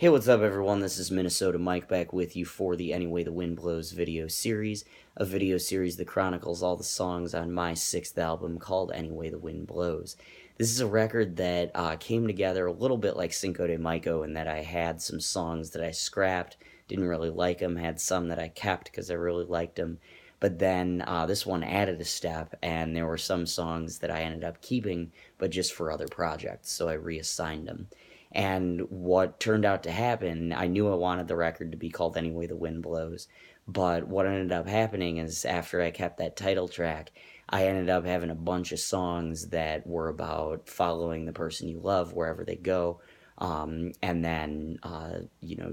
Hey, what's up, everyone? This is Minnesota Mike back with you for the Anyway the Wind Blows video series, a video series that chronicles all the songs on my sixth album called Anyway the Wind Blows. This is a record that came together a little bit like Cinco de Mayo in that I had some songs that I scrapped, didn't really like them, had some that I kept because I really liked them, but then this one added a step, and there were some songs that I ended up keeping, but just for other projects, so I reassigned them. And what turned out to happen, I knew I wanted the record to be called Anyway the Wind Blows, but what ended up happening is after I kept that title track, I ended up having a bunch of songs that were about following the person you love wherever they go, and then,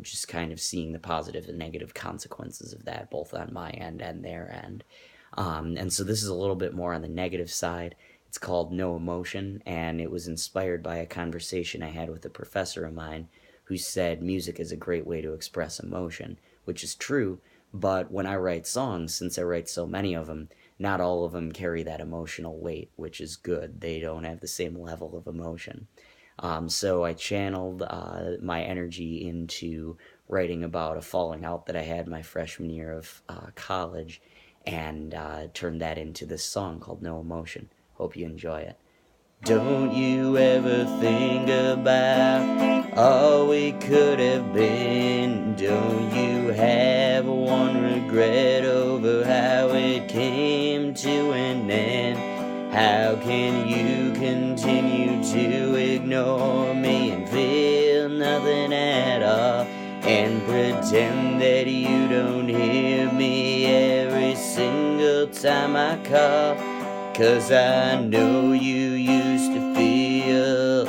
just kind of seeing the positive and negative consequences of that, both on my end and their end. And so this is a little bit more on the negative side. It's called No Emotion, and it was inspired by a conversation I had with a professor of mine who said music is a great way to express emotion, which is true, but when I write songs, since I write so many of them, not all of them carry that emotional weight, which is good. They don't have the same level of emotion. So I channeled my energy into writing about a falling out that I had my freshman year of college, and turned that into this song called No Emotion. Hope you enjoy it. Don't you ever think about all we could have been? Don't you have one regret over how it came to an end? How can you continue to ignore me and feel nothing at all, and pretend that you don't hear me every single time I call? 'Cause I know you used to feel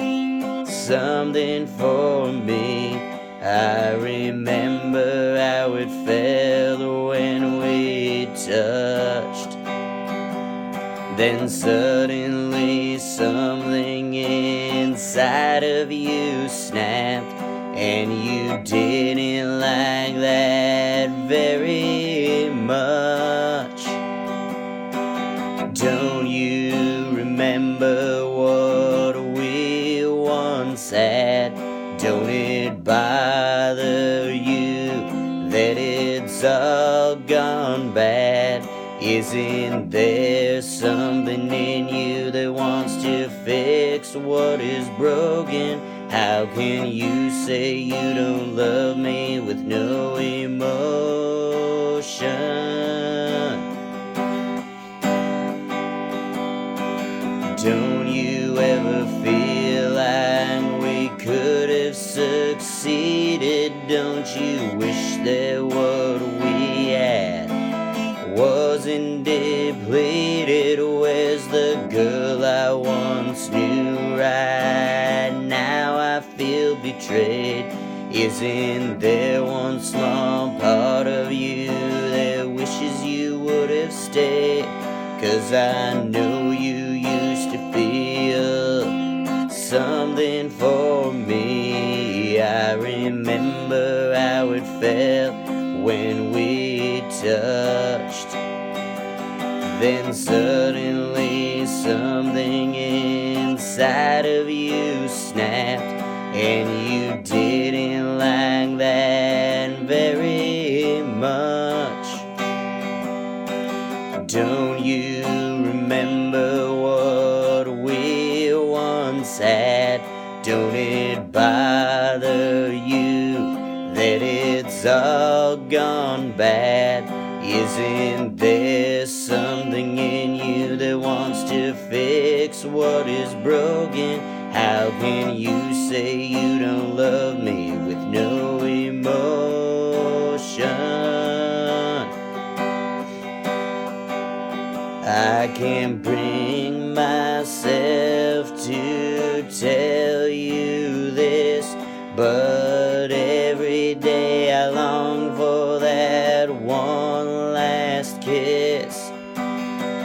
something for me. I remember how it felt when we touched. Then suddenly something inside of you snapped, and you didn't like that very much. Don't you remember what we once had? Don't it bother you that it's all gone bad? Isn't there something in you that wants to fix what is broken? How can you say you don't love me with no emotion? Don't you ever feel like we could have succeeded? Don't you wish that what we had wasn't depleted? Where's the girl I once knew? Right now I feel betrayed. Isn't there one small part of you that wishes you would have stayed? 'Cause I know you used to feel something for me. I remember how it felt when we touched. Then suddenly something inside of you snapped, and you didn't like that very much. Don't you remember what we once had? Don't it bother you that it's all gone bad? Isn't there something in you that wants to fix what is broken? How can you say you don't love me with no emotion? I can't bring myself to tell you this, but every day I long for that one last kiss.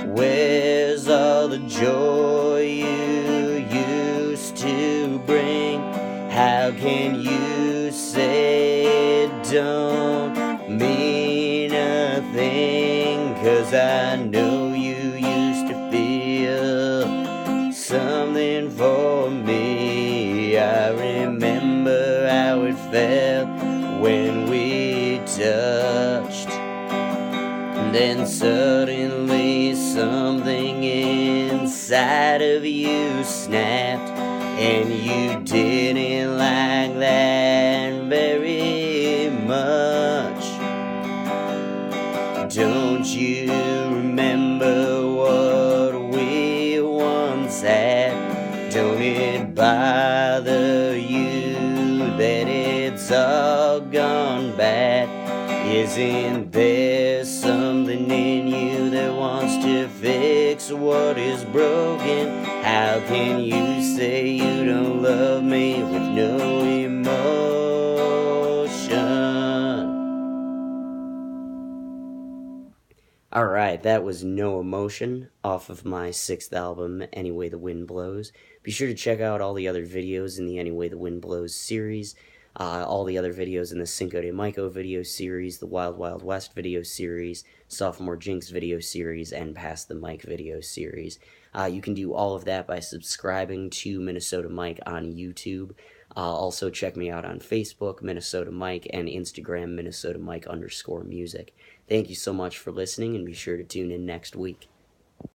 Where's all the joy you used to bring? How can you say it don't mean a thing? 'Cause I know you used to feel something for me. I remember how it felt when we touched. And then suddenly something inside of you snapped, and you didn't like that very much. Don't you remember what we once had? Don't it bother you that it's all gone bad? Isn't there something in you that wants to fix what is broken? How can you say you don't love me with no emotion? Alright, that was No Emotion off of my 6th album, Any Way the Wind Blows. Be sure to check out all the other videos in the Any Way the Wind Blows series, all the other videos in the Cinco de Mayo video series, the Wild Wild West video series, Sophomore Jinx video series, and Pass the Mic video series. You can do all of that by subscribing to Minnesota Mike on YouTube. Also check me out on Facebook, Minnesota Mike, and Instagram, Minnesota Mike _music. Thank you so much for listening, and be sure to tune in next week.